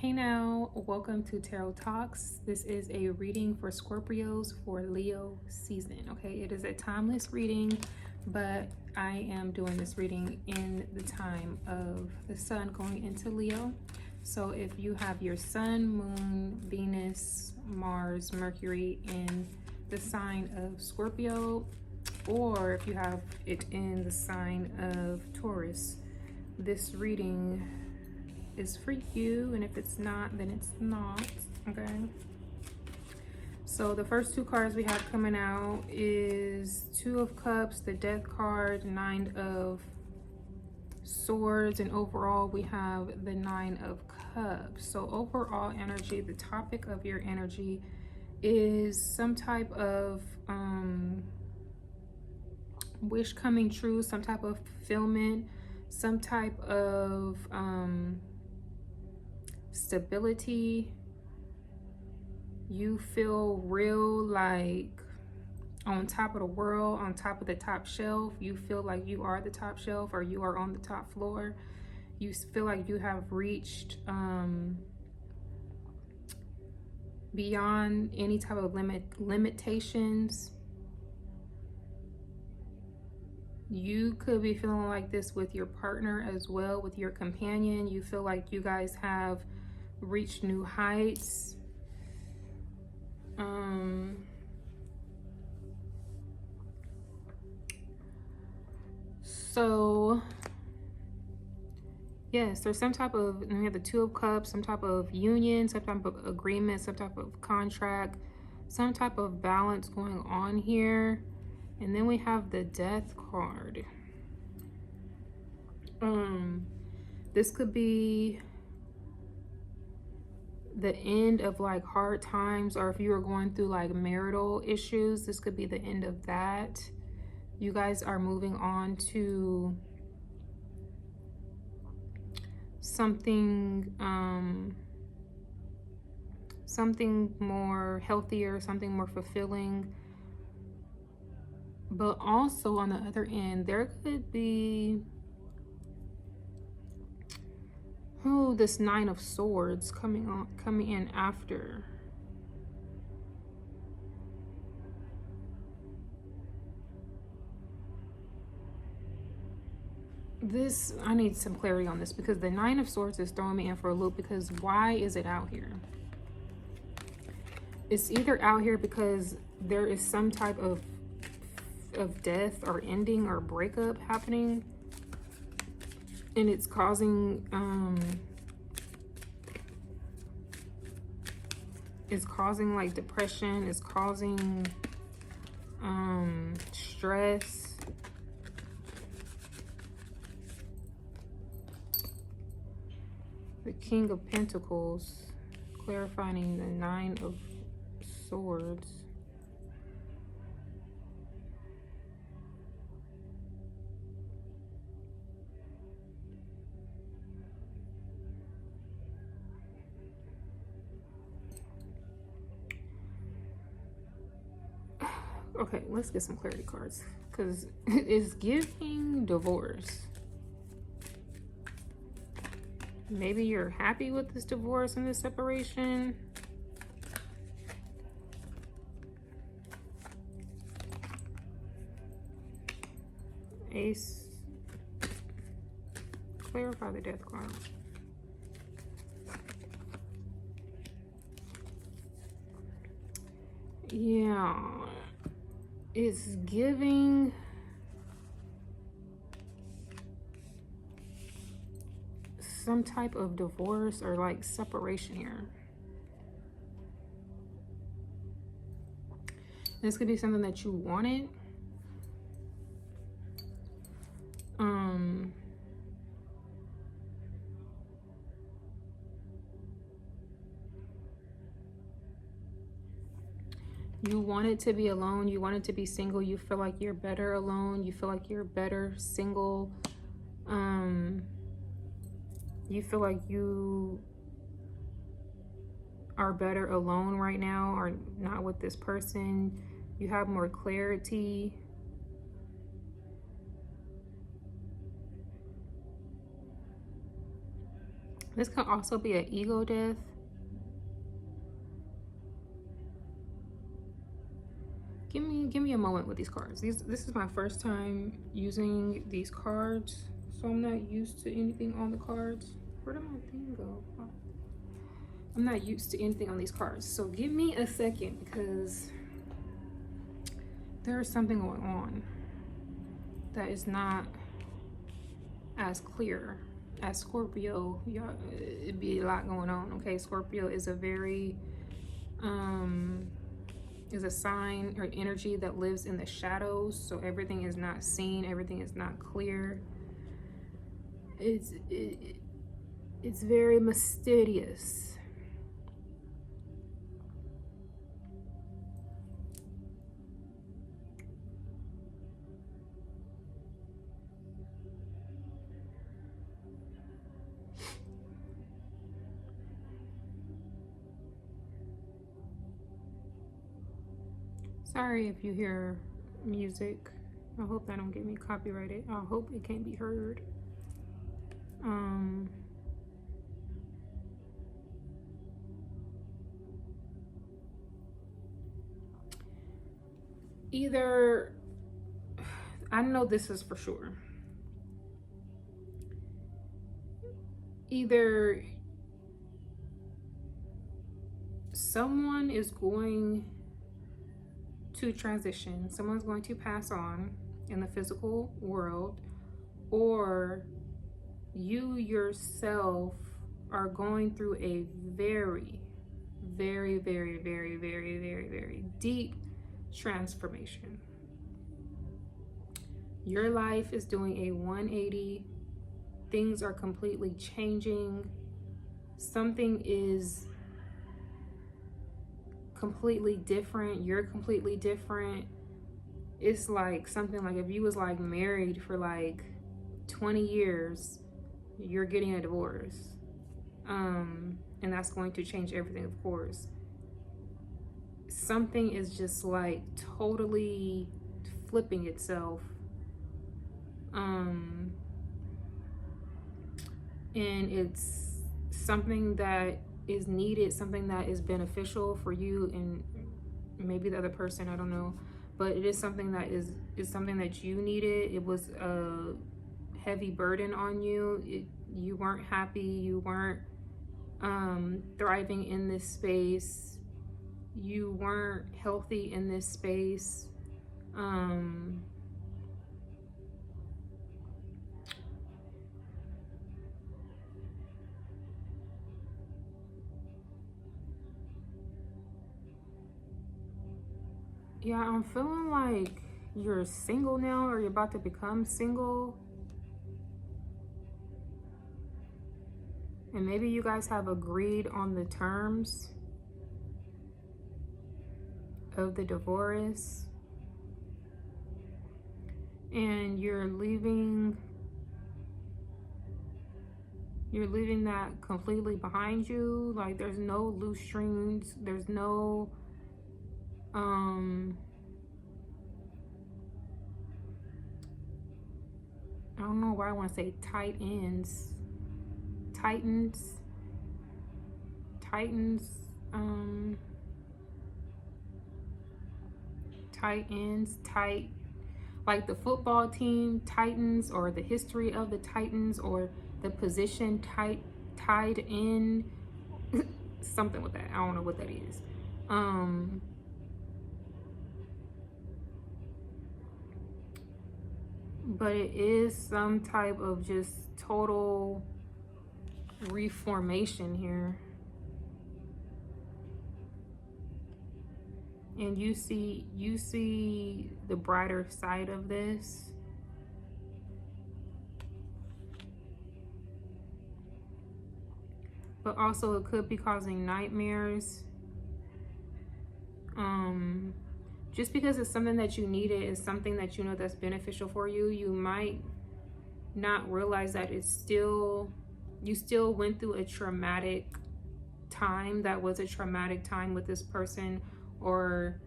Hey now, welcome to Tarot Talks. This is a reading for Scorpios for Leo season. Okay, it is a timeless reading, but I am doing this reading in the time of the sun going into Leo. So if you have your sun, moon, Venus, Mars, Mercury in the sign of Scorpio, or if you have it in the sign of Taurus, this reading is for you, and if it's not, then it's not. Okay, so the first two cards we have coming out is Two of Cups, the Death card, Nine of Swords, and overall we have the Nine of Cups. So overall energy, the topic of your energy is some type of wish coming true, some type of fulfillment, some type of stability. You feel real like on top of the world, on top of the top shelf. You feel like you are the top shelf, or you are on the top floor. You feel like you have reached beyond any type of limitations. You could be feeling like this with your partner as well, with your companion. You feel like you guys have reached new heights. So yes, there's some type of, and we have the Two of Cups, some type of union, some type of agreement, some type of contract, some type of balance going on here. And then we have the Death card. This could be the end of like hard times, or if you are going through like marital issues, this could be the end of that. You guys are moving on to something something more healthier, something more fulfilling. But also on the other end, there could be this Nine of Swords coming in after. This, I need some clarity on this, because the Nine of Swords is throwing me in for a loop. Because why is it out here? It's either out here because there is some type of death or ending or breakup happening, and it's causing like depression, it's causing stress. The King of Pentacles clarifying the Nine of Swords. Okay, let's get some clarity cards, because it is giving divorce. Maybe you're happy with this divorce and this separation. Ace. Clarify the Death card. Yeah. It's giving some type of divorce or like separation here. This could be something that you wanted. You wanted to be alone. You wanted to be single. You feel like you're better alone. You feel like you're better single. You feel like you are better alone right now, or not with this person. You have more clarity. This could also be an ego death. Give me a moment with these cards. This is my first time using these cards, so I'm not used to anything on the cards. Where did my thing go? Oh. I'm not used to anything on these cards, so give me a second because there is something going on that is not as clear as Scorpio. Y'all, it'd be a lot going on. Okay, Scorpio is a very is a sign or energy that lives in the shadows, so everything is not seen, everything is not clear. It's very mysterious. Sorry if you hear music. I hope that don't get me copyrighted. I hope it can't be heard. Either, I know this is for sure. Either someone is going to transition, someone's going to pass on in the physical world, or you yourself are going through a very, very, very, very, very, very, very deep transformation. Your life is doing a 180. Things are completely changing. Something is completely different. You're completely different. It's like something like if you was like married for like 20 years, you're getting a divorce. And that's going to change everything, of course. Something is just like totally flipping itself. And it's something that is needed, something that is beneficial for you and maybe the other person, I don't know, but it is something that is something that you needed. It was a heavy burden on you. You weren't happy, you weren't thriving in this space, you weren't healthy in this space. Yeah, I'm feeling like you're single now, or you're about to become single. And maybe you guys have agreed on the terms of the divorce. And you're leaving that completely behind you. Like there's no loose strings, there's no I don't know why I want to say tight ends. Titans, tight ends, tight, like the football team Titans, or the history of the Titans, or the position tied in, something with that. I don't know what that is. But it is some type of just total reformation here. And you see the brighter side of this. But also it could be causing nightmares. Just because it's something that you needed, is something that you know that's beneficial for you, you might not realize that you still went through a traumatic time. That was a traumatic time with this person, or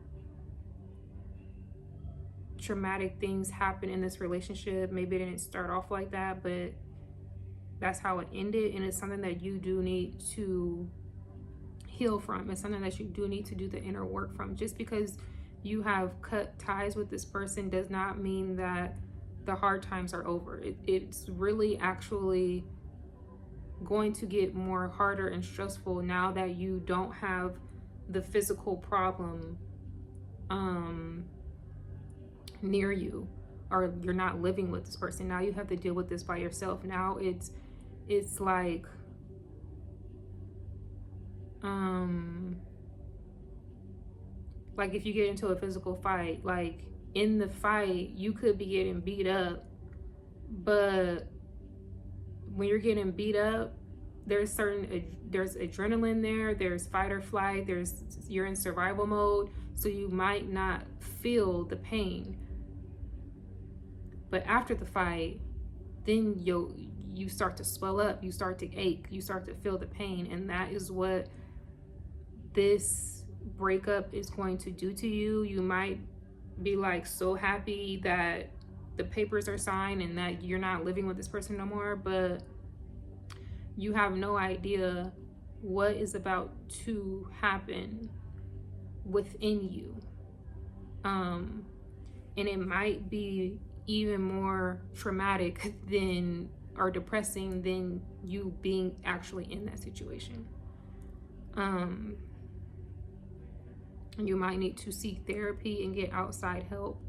traumatic things happen in this relationship. Maybe it didn't start off like that, but that's how it ended, and it's something that you do need to heal from. It's something that you do need to do the inner work from. Just because you have cut ties with this person does not mean that the hard times are over. It's really actually going to get more harder and stressful now that you don't have the physical problem near you, or you're not living with this person. Now you have to deal with this by yourself. Now it's like if you get into a physical fight, like in the fight you could be getting beat up, but when you're getting beat up, there's adrenaline there, there's fight or flight, you're in survival mode, so you might not feel the pain. But after the fight, then you start to swell up, you start to ache, you start to feel the pain, and that is what this breakup is going to do to you. You might be like so happy that the papers are signed and that you're not living with this person no more, but you have no idea what is about to happen within you. And it might be even more traumatic than, or depressing than, you being actually in that situation. You might need to seek therapy and get outside help.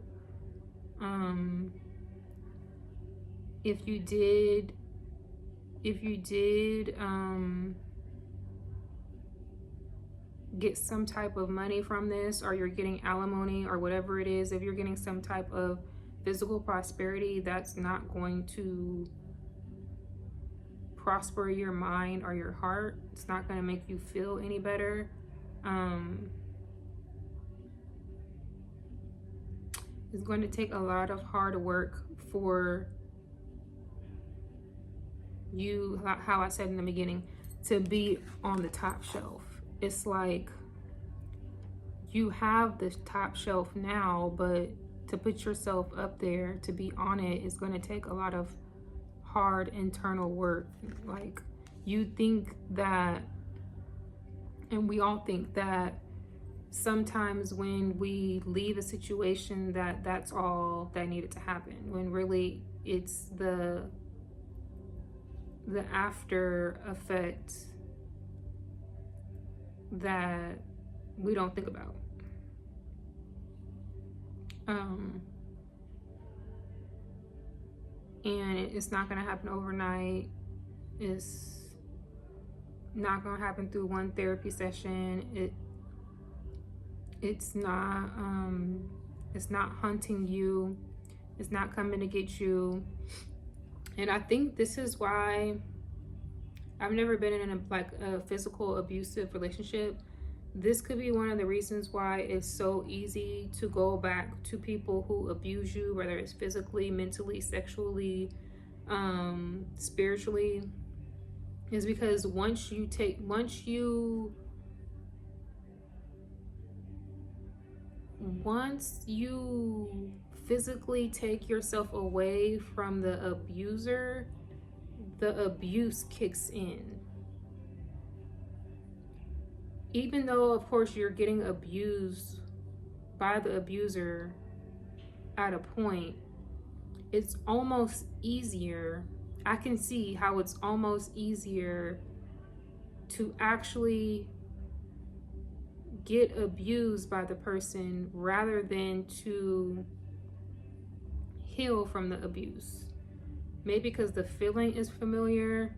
If you did get some type of money from this, or you're getting alimony or whatever it is, if you're getting some type of physical prosperity, that's not going to prosper your mind or your heart. It's not going to make you feel any better. It's going to take a lot of hard work for you, how I said in the beginning, to be on the top shelf. It's like you have the top shelf now, but to put yourself up there, to be on it, is going to take a lot of hard internal work. Like, you think that, and we all think that sometimes when we leave a situation that's all that needed to happen, when really it's the after effect that we don't think about. And it's not going to happen overnight. It's not going to happen through one therapy session. It's not hunting you. It's not coming to get you. And I think this is why I've never been in a physical abusive relationship. This could be one of the reasons why it's so easy to go back to people who abuse you, whether it's physically, mentally, sexually, spiritually, is because once you physically take yourself away from the abuser, the abuse kicks in. Even though, of course, you're getting abused by the abuser at a point, it's almost easier. I can see how it's almost easier to actually get abused by the person rather than to heal from the abuse. Maybe because the feeling is familiar.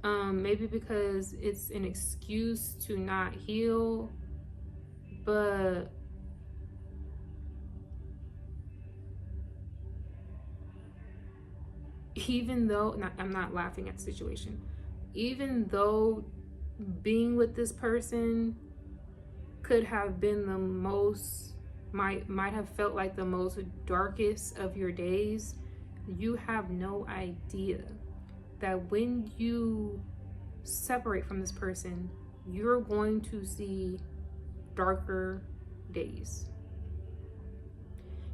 Maybe because it's an excuse to not heal. But even though, I'm not laughing at the situation, even though being with this person could have been the most, might have felt like the most darkest of your days, you have no idea that when you separate from this person, you're going to see darker days.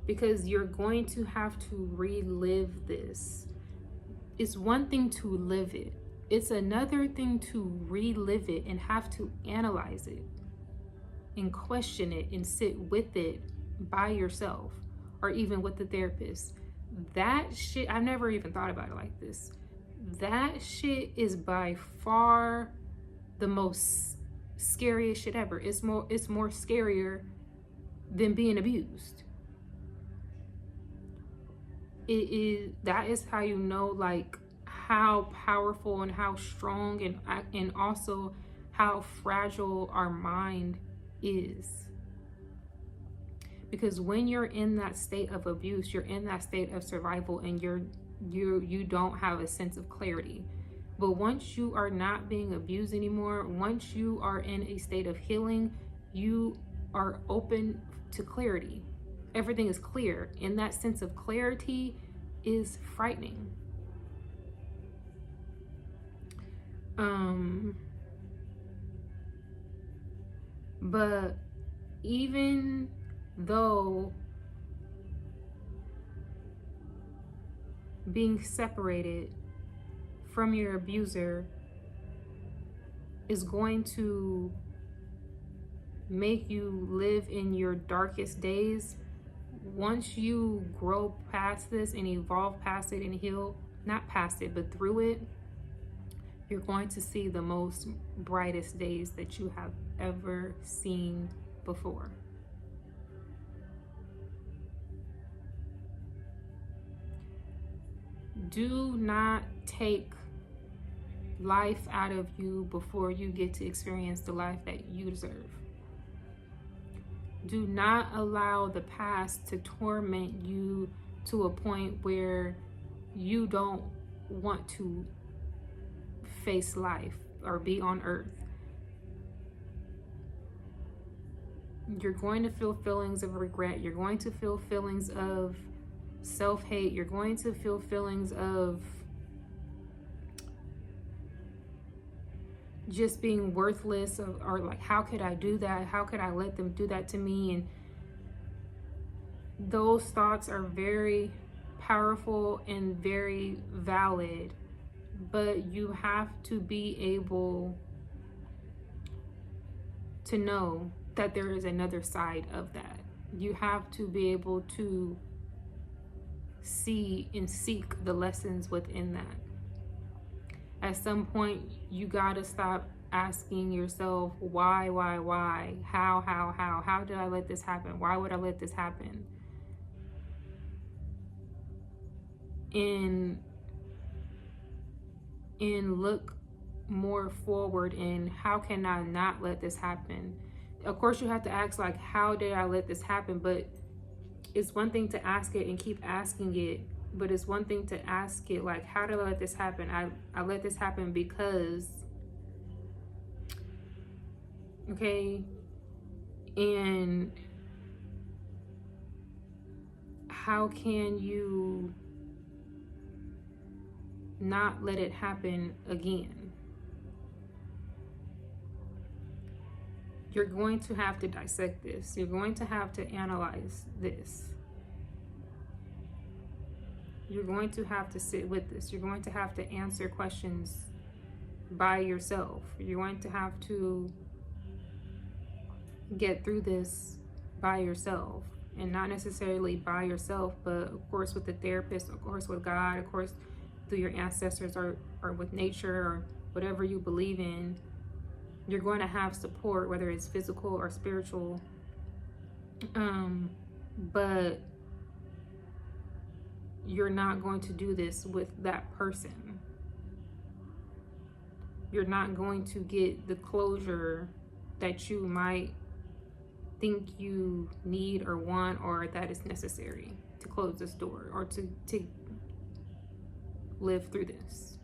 Because you're going to have to relive this. it's one thing to live it. It's another thing to relive it and have to analyze it and question it and sit with it by yourself or even with the therapist. That shit, I've never even thought about it like this. That shit is by far the most scariest shit ever. It's more scarier than being abused. That is how you know, like, how powerful and how strong and also how fragile our mind is. Because when you're in that state of abuse, you're in that state of survival, and you don't have a sense of clarity. But once you are not being abused anymore, once you are in a state of healing, you are open to clarity. Everything is clear, and that sense of clarity is frightening. But even though being separated from your abuser is going to make you live in your darkest days, once you grow past this and evolve past it and heal, not past it, but through it, you're going to see the most brightest days that you have ever seen before. Do not take life out of you before you get to experience the life that you deserve. Do not allow the past to torment you to a point where you don't want to face life or be on earth. You're going to feel feelings of regret. You're going to feel feelings of self-hate. You're going to feel feelings of just being worthless, or like, how could I do that? How could I let them do that to me? And those thoughts are very powerful and very valid, but you have to be able to know that there is another side of that. You have to be able to see and seek the lessons within that. At some point, you gotta stop asking yourself, why, how did I let this happen? Why would I let this happen? And look more forward in, how can I not let this happen? Of course, you have to ask, like, how did I let this happen? But it's one thing to ask it and keep asking it, but it's one thing to ask it, like, how did I let this happen? I let this happen because, okay, and how can you not let it happen again? You're going to have to dissect this. You're going to have to analyze this. You're going to have to sit with this. You're going to have to answer questions by yourself. You're going to have to get through this by yourself, and not necessarily by yourself, but of course with the therapist, of course with God, of course through your ancestors, or with nature, or whatever you believe in. You're going to have support, whether it's physical or spiritual, but you're not going to do this with that person. You're not going to get the closure that you might think you need or want, or that is necessary to close this door, or to live through this.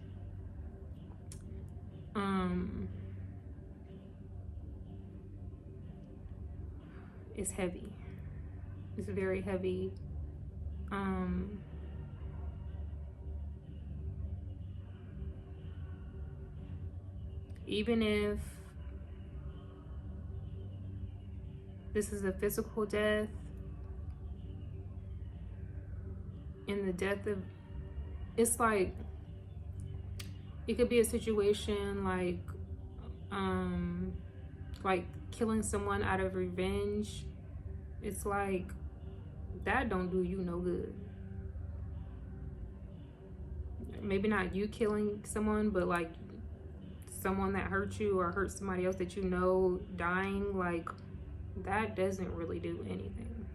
It's heavy. It's very heavy. Even if this is a physical death, and the death of, it's like It could be a situation like killing someone out of revenge. It's like that don't do you no good. Maybe not you killing someone, but like someone that hurt you or hurt somebody else that you know dying, like that doesn't really do anything.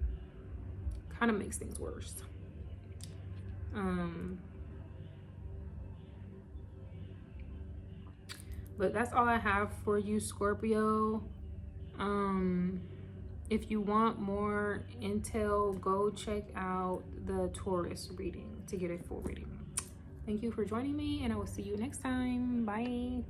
Kind of makes things worse. But that's all I have for you, Scorpio. If you want more intel, go check out the Taurus reading to get a full reading. Thank you for joining me, and I will see you next time. Bye.